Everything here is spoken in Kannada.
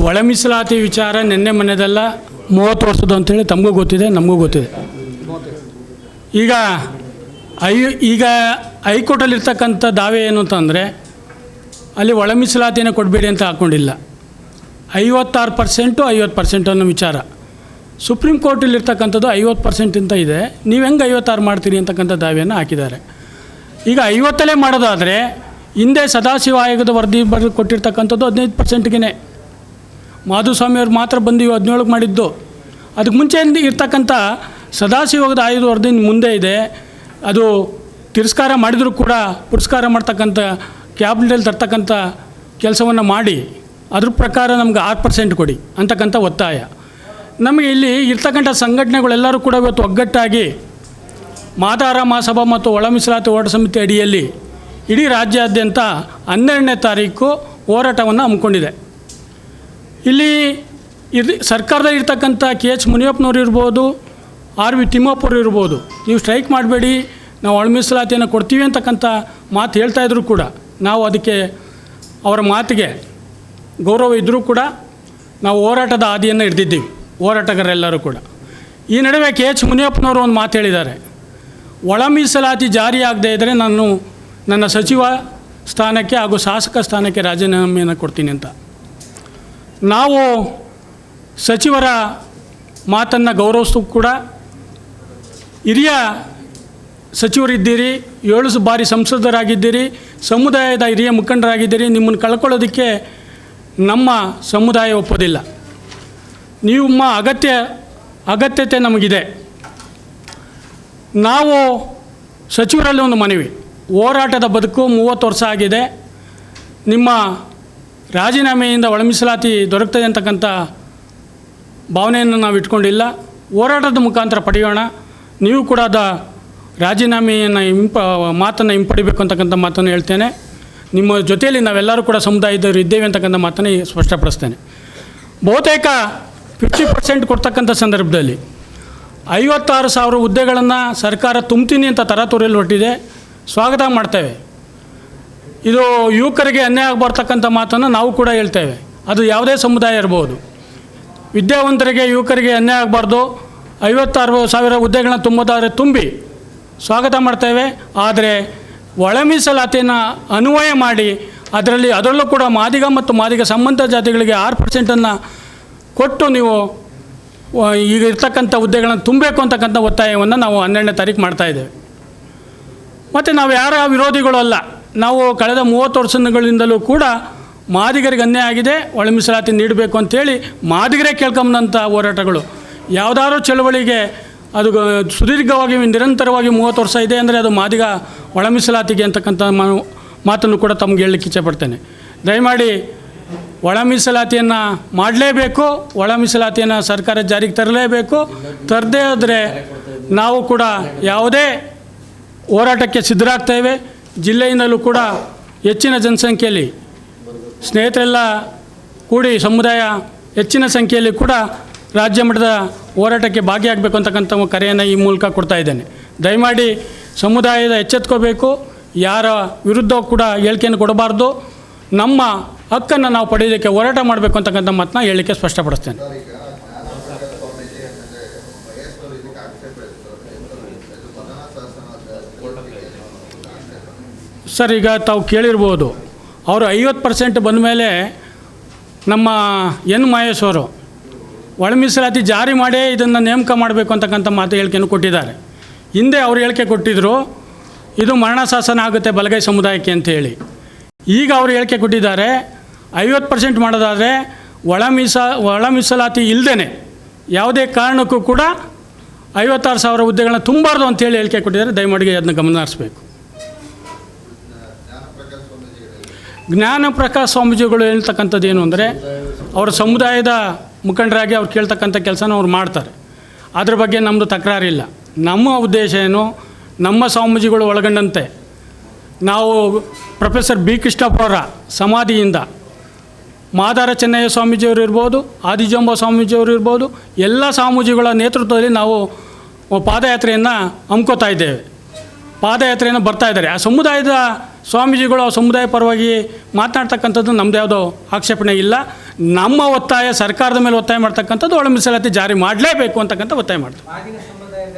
ಒಳ ಮೀಸಲಾತಿ ವಿಚಾರ ನಿನ್ನೆ ಮೊನ್ನೆದಲ್ಲ, 30 ವರ್ಷದ ಅಂತೇಳಿ ತಮಗೂ ಗೊತ್ತಿದೆ, ನಮಗೂ ಗೊತ್ತಿದೆ. ಈಗ ಹೈಕೋರ್ಟಲ್ಲಿರ್ತಕ್ಕಂಥ ದಾವೆ ಏನು ಅಂತಂದರೆ, ಅಲ್ಲಿ ಒಳ ಮೀಸಲಾತಿಯನ್ನು ಕೊಡಬೇಡಿ ಅಂತ ಹಾಕ್ಕೊಂಡಿಲ್ಲ. 56% 50% ಅನ್ನೋ ವಿಚಾರ. ಸುಪ್ರೀಂ ಕೋರ್ಟಲ್ಲಿರ್ತಕ್ಕಂಥದ್ದು 50% ಅಂತ ಇದೆ. ನೀವು ಹೆಂಗೆ 56 ಮಾಡ್ತೀರಿ ಅಂತಕ್ಕಂಥ ದಾವೆಯನ್ನು ಹಾಕಿದ್ದಾರೆ. ಈಗ 50 ಮಾಡೋದಾದರೆ ಹಿಂದೆ ಸದಾಶಿವ ಆಯೋಗದ ವರದಿ ಕೊಟ್ಟಿರ್ತಕ್ಕಂಥದ್ದು 15%ಗೆ. ಮಾಧುಸ್ವಾಮಿಯವ್ರು ಮಾತ್ರ ಬಂದು 17ಕ್ಕೆ ಮಾಡಿದ್ದು. ಅದಕ್ಕೆ ಮುಂಚೆ ಇರ್ತಕ್ಕಂಥ ಸದಾಶಿವದ ಆಯೋಗದ ವರದಿ ಮುಂದೆ ಇದೆ. ಅದು ತಿರಸ್ಕಾರ ಮಾಡಿದರೂ ಕೂಡ ಪುರಸ್ಕಾರ ಮಾಡ್ತಕ್ಕಂಥ ಕ್ಯಾಬಿನೆಟಲ್ಲಿ ತರ್ತಕ್ಕಂಥ ಕೆಲಸವನ್ನು ಮಾಡಿ ಅದ್ರ ಪ್ರಕಾರ ನಮ್ಗೆ 6% ಕೊಡಿ ಅಂತಕ್ಕಂಥ ಒತ್ತಾಯ. ನಮಗೆ ಇಲ್ಲಿ ಇರ್ತಕ್ಕಂಥ ಸಂಘಟನೆಗಳೆಲ್ಲರೂ ಕೂಡ ಇವತ್ತು ಒಗ್ಗಟ್ಟಾಗಿ ಮಾದಾರ ಮಹಾಸಭಾ ಮತ್ತು ಒಳ ಮೀಸಲಾತಿ ಹೋರಾಟ ಸಮಿತಿ ಅಡಿಯಲ್ಲಿ ಇಡೀ ರಾಜ್ಯಾದ್ಯಂತ 12ನೇ ತಾರೀಕು ಹೋರಾಟವನ್ನು ಹಮ್ಮಿಕೊಂಡಿದೆ. ಇಲ್ಲಿ ಸರ್ಕಾರದಲ್ಲಿ ಇರ್ತಕ್ಕಂಥ KH ಮುನಿಯಪ್ಪನವ್ರು ಇರ್ಬೋದು, RV ತಿಮ್ಮಪ್ಪರು ಇರ್ಬೋದು, ನೀವು ಸ್ಟ್ರೈಕ್ ಮಾಡಬೇಡಿ, ನಾವು ಒಳ ಮೀಸಲಾತಿಯನ್ನು ಕೊಡ್ತೀವಿ ಅಂತಕ್ಕಂಥ ಮಾತು ಹೇಳ್ತಾಯಿದ್ರು ಕೂಡ ನಾವು ಅದಕ್ಕೆ ಅವರ ಮಾತಿಗೆ ಗೌರವ ಇದ್ದರೂ ಕೂಡ ನಾವು ಹೋರಾಟದ ಹಾದಿಯನ್ನು ಹಿಡಿದಿದ್ದೀವಿ, ಹೋರಾಟಗಾರರೆಲ್ಲರೂ ಕೂಡ. ಈ ನಡುವೆ KH ಮುನಿಯಪ್ಪನವರು ಒಂದು ಮಾತು ಹೇಳಿದ್ದಾರೆ, ಒಳ ಮೀಸಲಾತಿ ಜಾರಿ ಆಗದೇ ಇದ್ದರೆ ನಾನು ನನ್ನ ಸಚಿವ ಸ್ಥಾನಕ್ಕೆ ಹಾಗೂ ಶಾಸಕ ಸ್ಥಾನಕ್ಕೆ ರಾಜೀನಾಮೆಯನ್ನು ಕೊಡ್ತೀನಿ ಅಂತ. ನಾವು ಸಚಿವರ ಮಾತನ್ನು ಗೌರವಿಸೂ ಕೂಡ, ಹಿರಿಯ ಸಚಿವರಿದ್ದೀರಿ, 7 ಬಾರಿ ಸಂಸದರಾಗಿದ್ದೀರಿ, ಸಮುದಾಯದ ಹಿರಿಯ ಮುಖಂಡರಾಗಿದ್ದೀರಿ. ನಿಮ್ಮನ್ನು ಕಳ್ಕೊಳ್ಳೋದಕ್ಕೆ ನಮ್ಮ ಸಮುದಾಯ ಒಪ್ಪೋದಿಲ್ಲ. ನಿಮ್ಮ ಅಗತ್ಯತೆ ನಮಗಿದೆ. ನಾವು ಸಚಿವರಲ್ಲಿ ಒಂದು ಮನವಿ, ಹೋರಾಟದ ಬದುಕು 30 ವರ್ಷ ಆಗಿದೆ. ನಿಮ್ಮ ರಾಜೀನಾಮೆಯಿಂದ ಒಳ ಮೀಸಲಾತಿ ದೊರಕ್ತದೆ ಅಂತಕ್ಕಂಥ ಭಾವನೆಯನ್ನು ನಾವು ಇಟ್ಕೊಂಡಿಲ್ಲ. ಹೋರಾಟದ ಮುಖಾಂತರ ಪಡೆಯೋಣ. ನೀವು ಕೂಡ ರಾಜೀನಾಮೆಯನ್ನು ಮಾತನ್ನು ಹಿಂಪಡಿಬೇಕು ಅಂತಕ್ಕಂಥ ಮಾತನ್ನು ಹೇಳ್ತೇನೆ. ನಿಮ್ಮ ಜೊತೆಯಲ್ಲಿ ನಾವೆಲ್ಲರೂ ಕೂಡ ಸಮುದಾಯದವರು ಇದ್ದೇವೆ ಅಂತಕ್ಕಂಥ ಮಾತನ್ನು ಸ್ಪಷ್ಟಪಡಿಸ್ತೇನೆ. ಬಹುತೇಕ 50% ಕೊಡ್ತಕ್ಕಂಥ ಸಂದರ್ಭದಲ್ಲಿ 56,000 ಹುದ್ದೆಗಳನ್ನು ಸರ್ಕಾರ ತುಂಬ್ತೀನಿ ಅಂತ ತರಾತುರಿಯಲ್ಲಿ ಹೊರಟಿದೆ. ಸ್ವಾಗತ ಮಾಡ್ತೇವೆ. ಇದು ಯುವಕರಿಗೆ ಅನ್ಯಾಯ ಬರ್ತಕ್ಕಂಥ ಮಾತನ್ನು ನಾವು ಕೂಡ ಹೇಳ್ತೇವೆ. ಅದು ಯಾವುದೇ ಸಮುದಾಯ ಇರ್ಬೋದು. ವಿದ್ಯಾವಂತರಿಗೆ, ಯುವಕರಿಗೆ ಅನ್ಯಾಯ ಆಗಬಾರ್ದು. 56,000 ಹುದ್ದೆಗಳನ್ನ ತುಂಬೋದಾದರೆ ತುಂಬಿ ಸ್ವಾಗತ ಮಾಡ್ತೇವೆ. ಆದರೆ ಒಳ ಮೀಸಲಾತಿಯನ್ನು ಅನ್ವಯ ಮಾಡಿ ಅದರಲ್ಲೂ ಕೂಡ ಮಾದಿಗ ಮತ್ತು ಮಾದಿಗ ಸಂಬಂಧ ಜಾತಿಗಳಿಗೆ 6%ಅನ್ನು ಕೊಟ್ಟು ನೀವು ಈಗ ಇರ್ತಕ್ಕಂಥ ಹುದ್ದೆಗಳನ್ನು ತುಂಬಬೇಕು ಅಂತಕ್ಕಂಥ ಒತ್ತಾಯವನ್ನು ನಾವು 12ನೇ ತಾರೀಕು ಮಾಡ್ತಾಯಿದ್ದೇವೆ. ಮತ್ತು ನಾವು ಯಾರ ವಿರೋಧಿಗಳು ಅಲ್ಲ. ನಾವು ಕಳೆದ 30 ವರ್ಷಗಳಿಂದಲೂ ಕೂಡ ಮಾದಿಗರಿಗೆ ಅನ್ಯಾಯ ಆಗಿದೆ, ಒಳ ಮೀಸಲಾತಿ ನೀಡಬೇಕು ಅಂಥೇಳಿ ಮಾದಿಗರೇ ಕೇಳ್ಕೊಂಬಂಥ ಹೋರಾಟಗಳು. ಯಾವುದಾದ್ರೂ ಚಳವಳಿಗೆ ಅದು ಸುದೀರ್ಘವಾಗಿ ನಿರಂತರವಾಗಿ 30 ವರ್ಷ ಇದೆ ಅಂದರೆ ಅದು ಮಾದಿಗ ಒಳ ಮೀಸಲಾತಿಗೆ ಅಂತಕ್ಕಂಥ ಮಾತನ್ನು ಕೂಡ ತಮಗೆ ಹೇಳಲಿಕ್ಕೆ ಇಚ್ಛೆಪಡ್ತೇನೆ. ದಯಮಾಡಿ ಒಳ ಮೀಸಲಾತಿಯನ್ನು ಮಾಡಲೇಬೇಕು. ಒಳ ಮೀಸಲಾತಿಯನ್ನು ಸರ್ಕಾರ ಜಾರಿಗೆ ತರಲೇಬೇಕು. ತರದೇ ಆದರೆ ನಾವು ಕೂಡ ಯಾವುದೇ ಹೋರಾಟಕ್ಕೆ ಸಿದ್ಧರಾಗ್ತೇವೆ. ಜಿಲ್ಲೆಯಿಂದಲೂ ಕೂಡ ಹೆಚ್ಚಿನ ಜನಸಂಖ್ಯೆಯಲ್ಲಿ ಸ್ನೇಹಿತರೆಲ್ಲ ಕೂಡಿ ಸಮುದಾಯ ಹೆಚ್ಚಿನ ಸಂಖ್ಯೆಯಲ್ಲಿ ಕೂಡ ರಾಜ್ಯ ಮಟ್ಟದ ಹೋರಾಟಕ್ಕೆ ಭಾಗಿಯಾಗಬೇಕು ಅಂತಕ್ಕಂಥ ಕರೆಯನ್ನು ಈ ಮೂಲಕ ಕೊಡ್ತಾ ಇದ್ದೇನೆ. ದಯಮಾಡಿ ಸಮುದಾಯದ ಎಚ್ಚೆತ್ಕೋಬೇಕು. ಯಾರ ವಿರುದ್ಧ ಕೂಡ ಹೇಳಿಕೆಯನ್ನು ಕೊಡಬಾರ್ದು. ನಮ್ಮ ಹಕ್ಕನ್ನು ನಾವು ಪಡೆಯೋದಕ್ಕೆ ಹೋರಾಟ ಮಾಡಬೇಕು ಅಂತಕ್ಕಂಥ ಮಾತನ್ನ ಹೇಳಲಿಕ್ಕೆ ಸ್ಪಷ್ಟಪಡಿಸ್ತೇನೆ. ಸರ್, ಈಗ ತಾವು ಕೇಳಿರ್ಬೋದು, ಅವರು 50% ಬಂದ ಮೇಲೆ ನಮ್ಮ N. ಮಹೇಶ್ವರು ಒಳ ಮೀಸಲಾತಿ ಜಾರಿ ಮಾಡೇ ಇದನ್ನು ನೇಮಕ ಮಾಡಬೇಕು ಅಂತಕ್ಕಂಥ ಮಾತು ಹೇಳಿಕೆಯನ್ನು ಕೊಟ್ಟಿದ್ದಾರೆ. ಹಿಂದೆ ಅವರು ಹೇಳಿಕೆ ಕೊಟ್ಟಿದ್ದರು, ಇದು ಮರಣ ಶಾಸನ ಆಗುತ್ತೆ ಬಲಗೈ ಸಮುದಾಯಕ್ಕೆ ಅಂತೇಳಿ. ಈಗ ಅವರು ಹೇಳಿಕೆ ಕೊಟ್ಟಿದ್ದಾರೆ 50% ಮಾಡೋದಾದರೆ ಒಳ ಮೀಸಲಾತಿ ಇಲ್ಲದೇ ಯಾವುದೇ ಕಾರಣಕ್ಕೂ ಕೂಡ 56,000 ಹುದ್ದೆಗಳನ್ನ ತುಂಬಾರ್ದು ಅಂತೇಳಿ ಹೇಳಿಕೆ ಕೊಟ್ಟಿದ್ದಾರೆ. ದಯಮಾಡಿ ಅದನ್ನ ಗಮನ ಹರಿಸಬೇಕು. ಜ್ಞಾನಪ್ರಕಾಶ್ ಸ್ವಾಮೀಜಿಗಳು ಹೇಳ್ತಕ್ಕಂಥದ್ದು ಏನು ಅಂದರೆ, ಅವರ ಸಮುದಾಯದ ಮುಖಂಡರಾಗಿ ಅವ್ರು ಕೇಳ್ತಕ್ಕಂಥ ಕೆಲಸನ ಅವ್ರು ಮಾಡ್ತಾರೆ. ಅದ್ರ ಬಗ್ಗೆ ನಮ್ಮದು ತಕರಾರಿಲ್ಲ. ನಮ್ಮ ಉದ್ದೇಶ ಏನು, ನಮ್ಮ ಸ್ವಾಮೀಜಿಗಳು ಒಳಗೊಂಡಂತೆ ನಾವು ಪ್ರೊಫೆಸರ್ B. ಕೃಷ್ಣಪ್ಪ ಅವರ ಸಮಾಧಿಯಿಂದ ಮಾದಾರ ಚೆನ್ನಯ್ಯ ಸ್ವಾಮೀಜಿಯವರು ಇರ್ಬೋದು, ಆದಿಜಂಬ ಸ್ವಾಮೀಜಿಯವರು ಇರ್ಬೋದು, ಎಲ್ಲ ಸ್ವಾಮೀಜಿಗಳ ನೇತೃತ್ವದಲ್ಲಿ ನಾವು ಪಾದಯಾತ್ರೆಯನ್ನು ಹಮ್ಕೋತಾ ಇದ್ದೇವೆ. ಪಾದಯಾತ್ರೆಯನ್ನು ಬರ್ತಾ ಇದ್ದಾರೆ. ಆ ಸಮುದಾಯದ ಸ್ವಾಮೀಜಿಗಳು ಆ ಸಮುದಾಯ ಪರವಾಗಿ ಮಾತನಾಡ್ತಕ್ಕಂಥದ್ದು ನಮ್ಮದು ಯಾವುದೋ ಆಕ್ಷೇಪಣೆ ಇಲ್ಲ. ನಮ್ಮ ಒತ್ತಾಯ ಸರ್ಕಾರದ ಮೇಲೆ ಒತ್ತಾಯ ಮಾಡ್ತಕ್ಕಂಥದ್ದು ಒಳ ಮೀಸಲಾತಿ ಜಾರಿ ಮಾಡಲೇಬೇಕು ಅಂತಕ್ಕಂಥ ಒತ್ತಾಯ ಮಾಡ್ತೀವಿ. ಆಗಿನ ಸಂಪ್ರದಾಯದ